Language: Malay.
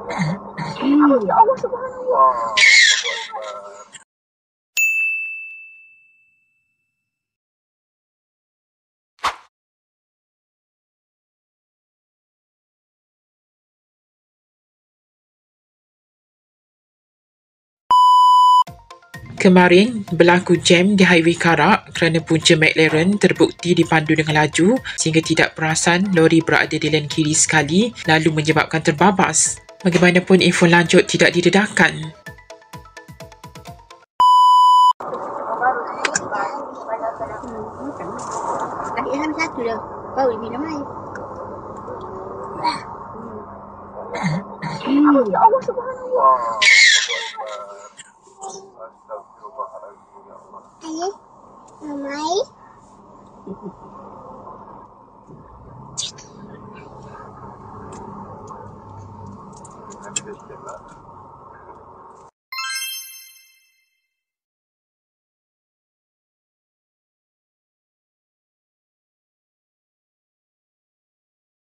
Ya Allah, subhanallah. Kemarin, berlaku jam di Highway Karak kerana punca McLaren terbukti dipandu dengan laju sehingga tidak perasan lori berada di lane kiri sekali lalu menyebabkan terbabas. Bagaimanapun info lanjut tidak didedahkan. Adik habis satu dah. Baru dia minum air. Ya Allah, subhanallah. Ayah, mamai. Nanti dia